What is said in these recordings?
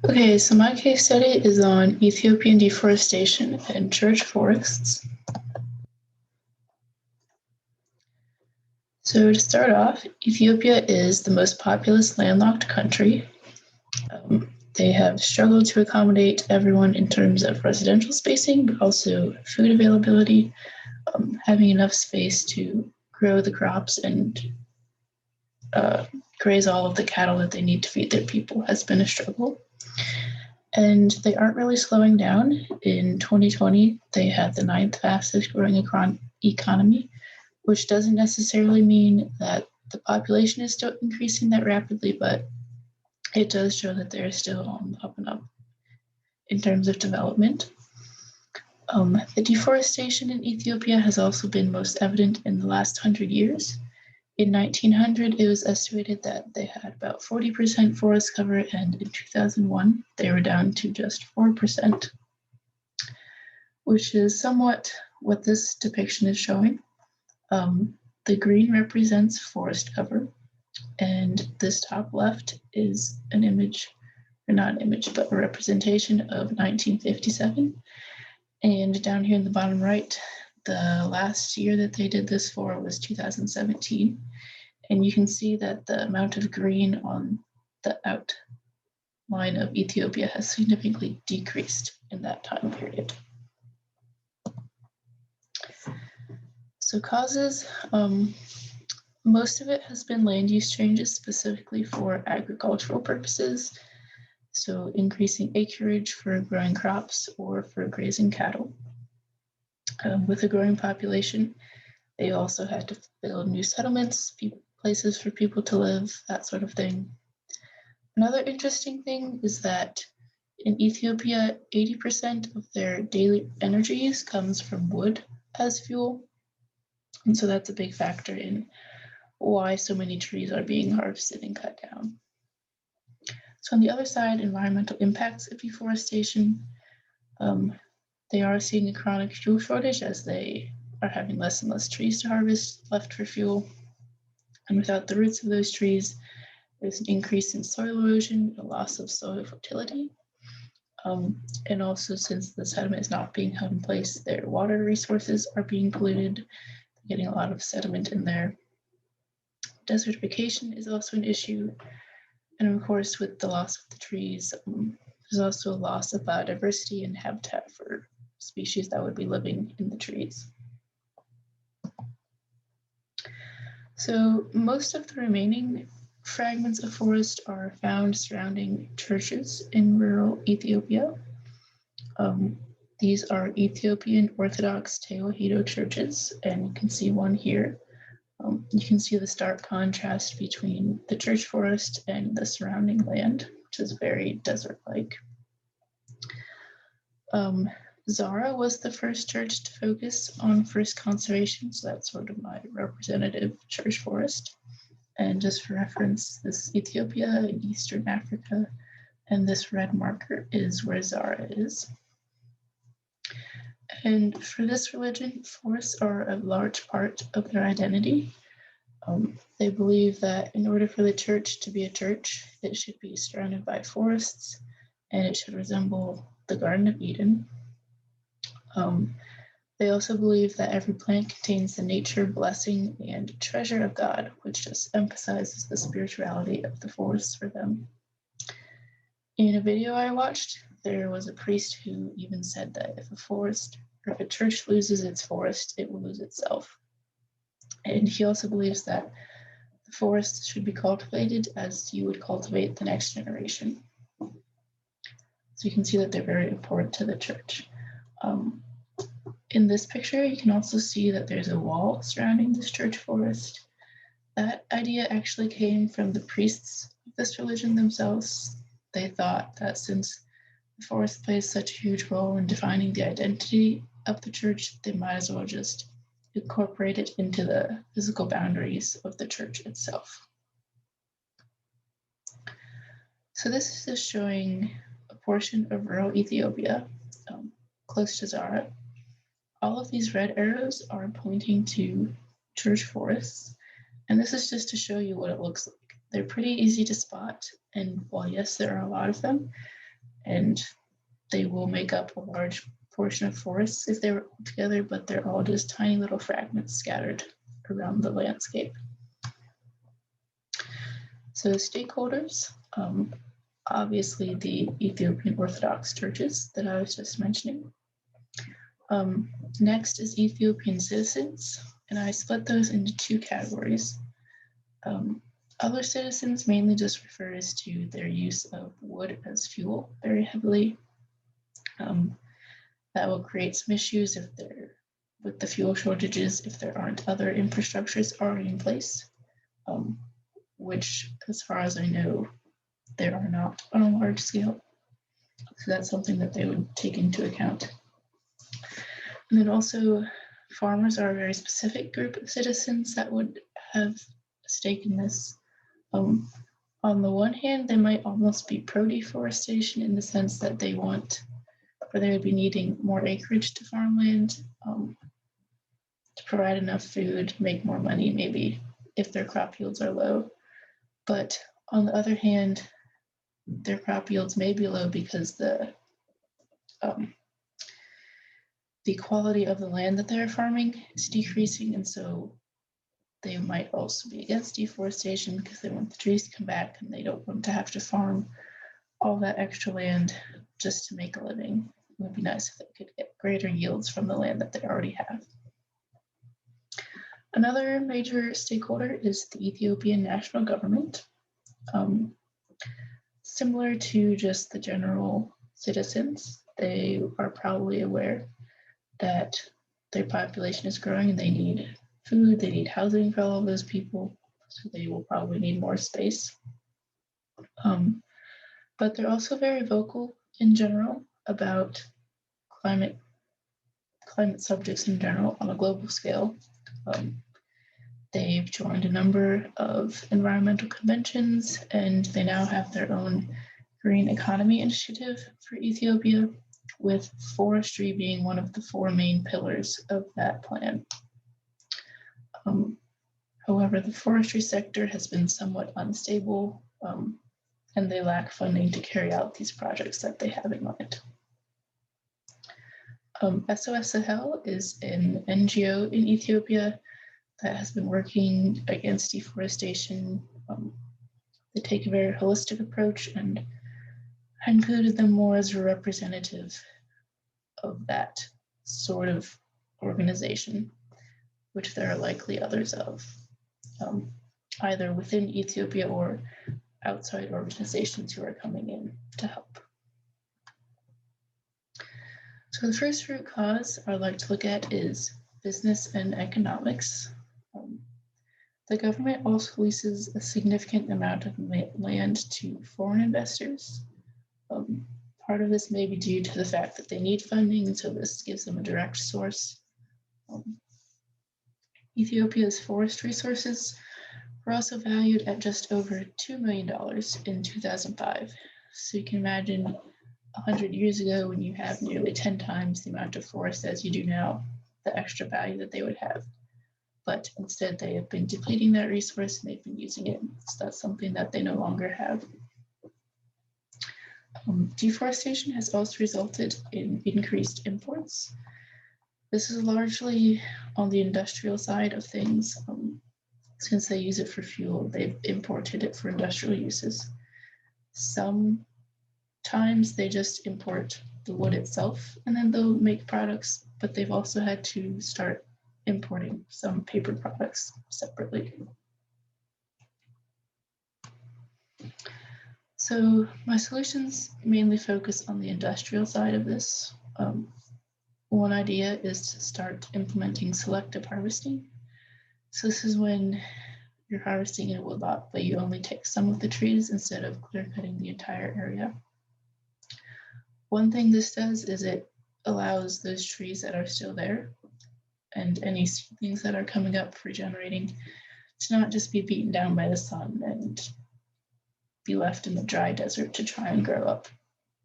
Okay, so my case study is on Ethiopian deforestation and church forests. So to start off, Ethiopia is the most populous landlocked country. They have struggled to accommodate everyone in terms of residential spacing, but also food availability, having enough space to grow the crops and graze all of the cattle that they need to feed their people has been a struggle. And they aren't really slowing down. In 2020, they had the 9th fastest growing economy, which doesn't necessarily mean that the population is still increasing that rapidly, but it does show that they're still on the up and up in terms of development. The deforestation in Ethiopia has also been most evident in the last 100 years. In 1900, it was estimated that they had about 40% forest cover, and in 2001, they were down to just 4%, which is somewhat what this depiction is showing. The green represents forest cover, and this top left is an image, or not an image, but a representation of 1957. And down here in the bottom right, the last year that they did this for was 2017. And you can see that the amount of green on the outline of Ethiopia has significantly decreased in that time period. So causes, most of it has been land use changes specifically for agricultural purposes. So increasing acreage for growing crops or for grazing cattle. With a growing population, they also had to build new settlements, places for people to live, that sort of thing. Another interesting thing is that in Ethiopia, 80% of their daily energy use comes from wood as fuel. And so that's a big factor in why so many trees are being harvested and cut down. So on the other side, environmental impacts of deforestation, they are seeing a chronic fuel shortage as they are having less and less trees to harvest left for fuel. And without the roots of those trees, there's an increase in soil erosion, a loss of soil fertility. And also, since the sediment is not being held in place, their water resources are being polluted, getting a lot of sediment in there. Desertification is also an issue. And of course, with the loss of the trees, there's also a loss of biodiversity and habitat for species that would be living in the trees. So most of the remaining fragments of forest are found surrounding churches in rural Ethiopia. These are Ethiopian Orthodox Tewahedo churches, and you can see one here. You can see the stark contrast between the church forest and the surrounding land, which is very desert-like. Zara was the first church to focus on forest conservation, so that's sort of my representative church forest. And just for reference, this is Ethiopia in Eastern Africa, and this red marker is where Zara is. And for this religion, forests are a large part of their identity. They believe that in order for the church to be a church, it should be surrounded by forests, and it should resemble the Garden of Eden. They also believe that every plant contains the nature, blessing, and treasure of God, which just emphasizes the spirituality of the forest for them. In a video I watched, there was a priest who even said that if a church loses its forest, it will lose itself. And he also believes that the forest should be cultivated as you would cultivate the next generation. So you can see that they're very important to the church. In this picture, you can also see that there's a wall surrounding this church forest. That idea actually came from the priests of this religion themselves. They thought that since the forest plays such a huge role in defining the identity of the church, they might as well just incorporate it into the physical boundaries of the church itself. So this is just showing a portion of rural Ethiopia, close to Zara. All of these red arrows are pointing to church forests, and this is just to show you what it looks like. They're pretty easy to spot, and while yes, there are a lot of them, and they will make up a large portion of forests if they were all together, but they're all just tiny little fragments scattered around the landscape. So stakeholders, obviously the Ethiopian Orthodox churches that I was just mentioning. Next is Ethiopian citizens, and I split those into two categories. Other citizens mainly just refers to their use of wood as fuel very heavily. That will create some issues with the fuel shortages if there aren't other infrastructures already in place, which, as far as I know, there are not on a large scale. So that's something that they would take into account. And then also, farmers are a very specific group of citizens that would have a stake in this. On the one hand, they might almost be pro-deforestation in the sense that they would be needing more acreage to farmland to provide enough food, make more money, maybe if their crop yields are low. But on the other hand, their crop yields may be low because the quality of the land that they're farming is decreasing, and so they might also be against deforestation because they want the trees to come back and they don't want to have to farm all that extra land just to make a living. It would be nice if they could get greater yields from the land that they already have. Another major stakeholder is the Ethiopian national government. Similar to just the general citizens, they are probably aware that their population is growing and they need food, they need housing for all of those people, so they will probably need more space. But they're also very vocal in general about climate subjects in general on a global scale. They've joined a number of environmental conventions, and they now have their own green economy initiative for Ethiopia, with forestry being one of the four main pillars of that plan. However, the forestry sector has been somewhat unstable, and they lack funding to carry out these projects that they have in mind. SOS Sahel is an NGO in Ethiopia that has been working against deforestation. They take a very holistic approach, and I included them more as a representative of that sort of organization, which there are likely others of, either within Ethiopia or outside organizations who are coming in to help. So the first root cause I'd like to look at is business and economics. The government also leases a significant amount of land to foreign investors. Part of this may be due to the fact that they need funding, and so this gives them a direct source. Ethiopia's forest resources were also valued at just over $2 million in 2005. So you can imagine 100 years ago, when you have nearly 10 times the amount of forest as you do now, the extra value that they would have. But instead, they have been depleting that resource and they've been using it. So that's something that they no longer have. Deforestation has also resulted in increased imports. This is largely on the industrial side of things. Since they use it for fuel, they've imported it for industrial uses. Sometimes they just import the wood itself and then they'll make products, but they've also had to start importing some paper products separately. So my solutions mainly focus on the industrial side of this. One idea is to start implementing selective harvesting. So this is when you're harvesting in a woodlot, but you only take some of the trees instead of clear cutting the entire area. One thing this does is it allows those trees that are still there and any seedlings that are coming up for regenerating to not just be beaten down by the sun and be left in the dry desert to try and grow up,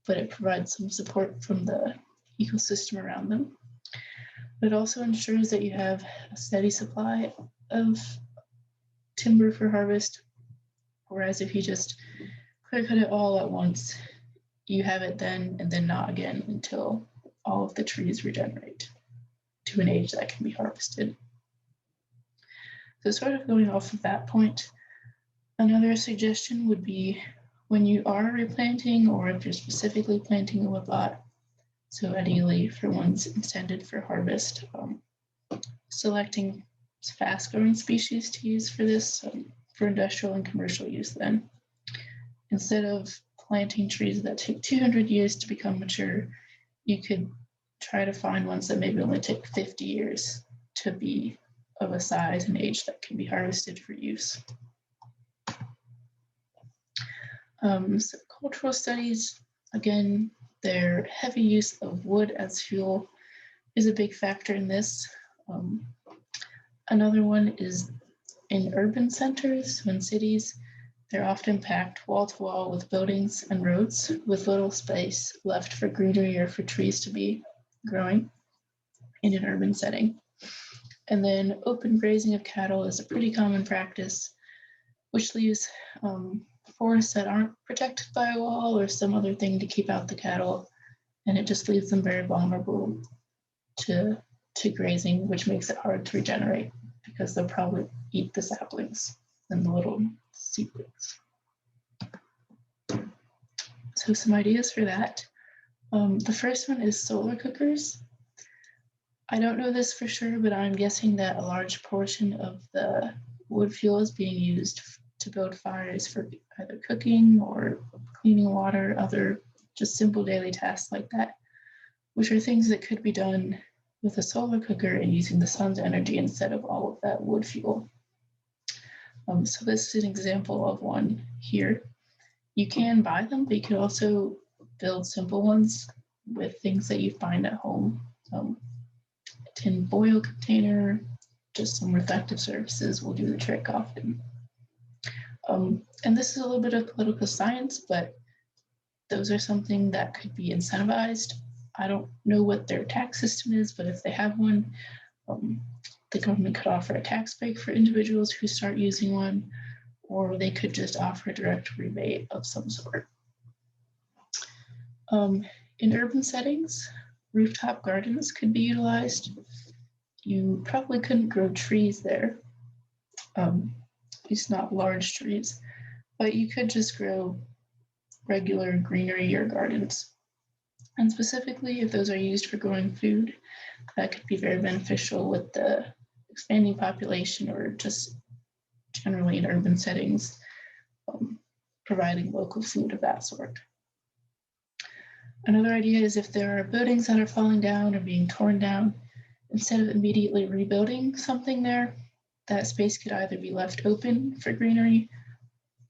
but it provides some support from the ecosystem around them. It also ensures that you have a steady supply of timber for harvest, whereas if you just clear cut it all at once, you have it then and then not again until all of the trees regenerate to an age that can be harvested. So sort of going off of that point, another suggestion would be when you are replanting, or if you're specifically planting a woodlot, so ideally for ones intended for harvest, selecting fast-growing species to use for this, for industrial and commercial use then. Instead of planting trees that take 200 years to become mature, you could try to find ones that maybe only take 50 years to be of a size and age that can be harvested for use. So cultural studies, again, their heavy use of wood as fuel is a big factor in this. Another one is in urban centers, in cities, they're often packed wall to wall with buildings and roads with little space left for greenery or for trees to be growing in an urban setting. And then open grazing of cattle is a pretty common practice, which leaves forests that aren't protected by a wall or some other thing to keep out the cattle, and it just leaves them very vulnerable to grazing, which makes it hard to regenerate because they'll probably eat the saplings and the little seedlings. So some ideas for that. The first one is solar cookers. I don't know this for sure, but I'm guessing that a large portion of the wood fuel is being used to build fires for either cooking or cleaning water, other just simple daily tasks like that, which are things that could be done with a solar cooker and using the sun's energy instead of all of that wood fuel. So this is an example of one here. You can buy them, but you can also build simple ones with things that you find at home. A tin foil container, just some reflective surfaces will do the trick often. And this is a little bit of political science, but those are something that could be incentivized. I don't know what their tax system is, but if they have one, the government could offer a tax break for individuals who start using one, or they could just offer a direct rebate of some sort. In urban settings, rooftop gardens could be utilized. You probably couldn't grow trees there, at least not large trees, but you could just grow regular greenery or gardens. And specifically, if those are used for growing food, that could be very beneficial with the expanding population or just generally in urban settings, providing local food of that sort. Another idea is if there are buildings that are falling down or being torn down, instead of immediately rebuilding something there, that space could either be left open for greenery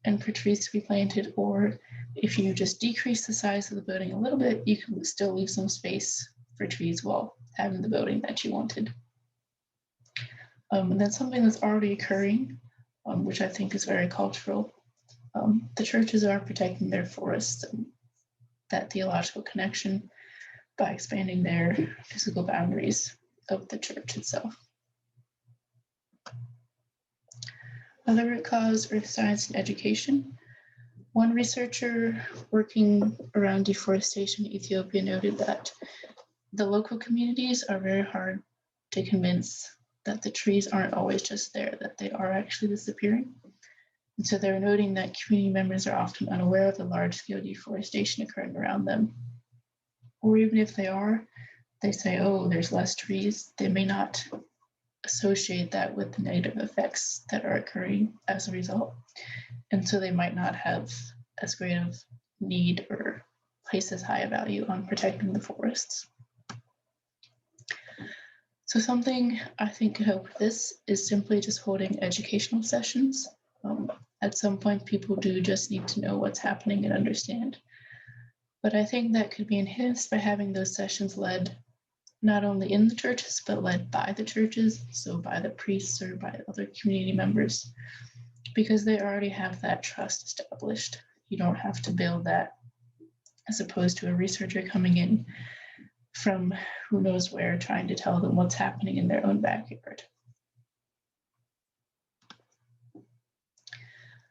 and for trees to be planted, or if you just decrease the size of the building a little bit, you can still leave some space for trees while having the building that you wanted. And then something that's already occurring, which I think is very cultural. The churches are protecting their forests and that theological connection by expanding their physical boundaries of the church itself. Other root cause, earth science and education. One researcher working around deforestation in Ethiopia noted that the local communities are very hard to convince that the trees aren't always just there, that they are actually disappearing. And so they're noting that community members are often unaware of the large-scale deforestation occurring around them. Or even if they are, they say, oh, there's less trees. They may not associate that with the negative effects that are occurring as a result. And so they might not have as great of need or place as high a value on protecting the forests. So something I think could help with this is simply just holding educational sessions. At some point, people do just need to know what's happening and understand. But I think that could be enhanced by having those sessions led not only in the churches, but led by the churches, so by the priests or by other community members, because they already have that trust established. You don't have to build that, as opposed to a researcher coming in from who knows where, trying to tell them what's happening in their own backyard.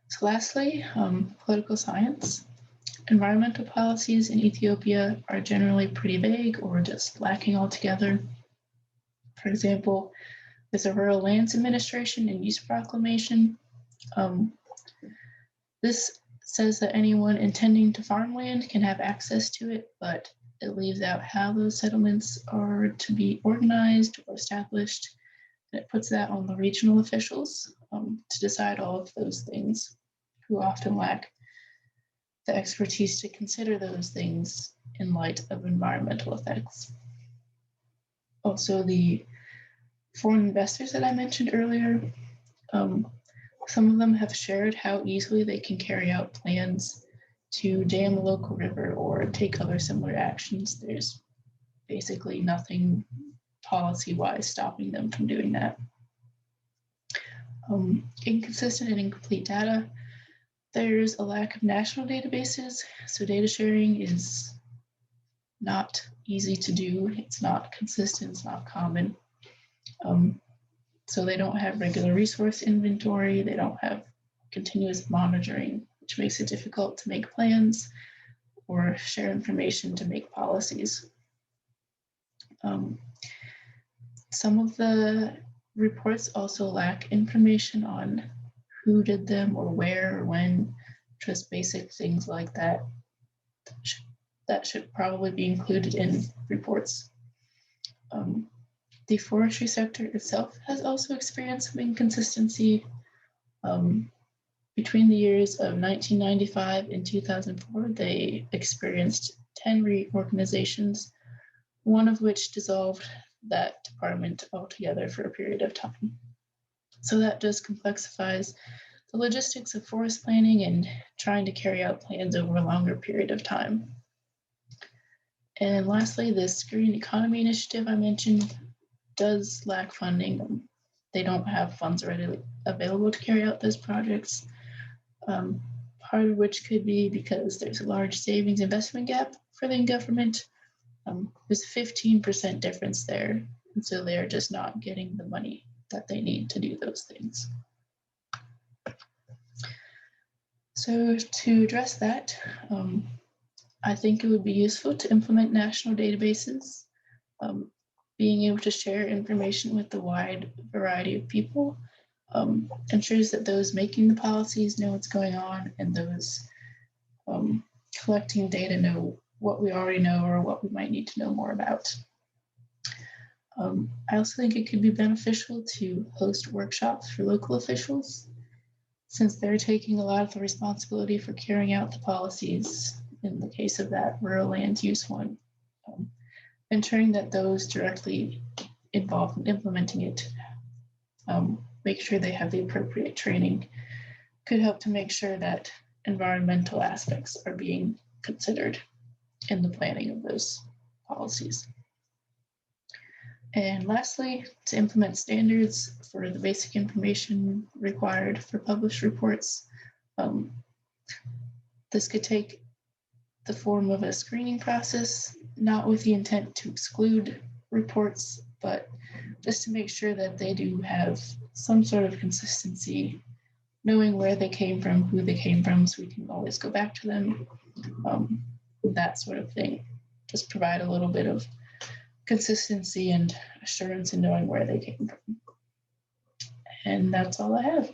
So lastly, political science. Environmental policies in Ethiopia are generally pretty vague or just lacking altogether. For example, there's a Rural Lands Administration and Use Proclamation. This says that anyone intending to farm land can have access to it, but it leaves out how those settlements are to be organized or established. And it puts that on the regional officials to decide all of those things, who often lack the expertise to consider those things in light of environmental effects. Also, the foreign investors that I mentioned earlier, some of them have shared how easily they can carry out plans to dam a local river or take other similar actions. There's basically nothing policy-wise stopping them from doing that. Inconsistent and incomplete data. There's a lack of national databases, so data sharing is not easy to do. It's not consistent, it's not common. So they don't have regular resource inventory, they don't have continuous monitoring, which makes it difficult to make plans or share information to make policies. Some of the reports also lack information on who did them or where or when, just basic things like that. That should probably be included in reports. The forestry sector itself has also experienced some inconsistency. Between the years of 1995 and 2004, they experienced 10 reorganizations, one of which dissolved that department altogether for a period of time. So that just complexifies the logistics of forest planning and trying to carry out plans over a longer period of time. And lastly, this green economy initiative I mentioned does lack funding. They don't have funds readily available to carry out those projects, part of which could be because there's a large savings investment gap for the government. There's a 15% difference there, and so they're just not getting the money that they need to do those things. So to address that, I think it would be useful to implement national databases. Being able to share information with a wide variety of people ensures that those making the policies know what's going on, and those collecting data know what we already know or what we might need to know more about. I also think it could be beneficial to host workshops for local officials, since they're taking a lot of the responsibility for carrying out the policies in the case of that rural land use one. Ensuring that those directly involved in implementing it make sure they have the appropriate training could help to make sure that environmental aspects are being considered in the planning of those policies. And lastly, to implement standards for the basic information required for published reports. This could take the form of a screening process, not with the intent to exclude reports, but just to make sure that they do have some sort of consistency, knowing where they came from, who they came from, so we can always go back to them, that sort of thing. Just provide a little bit of consistency and assurance in knowing where they came from. And that's all I have.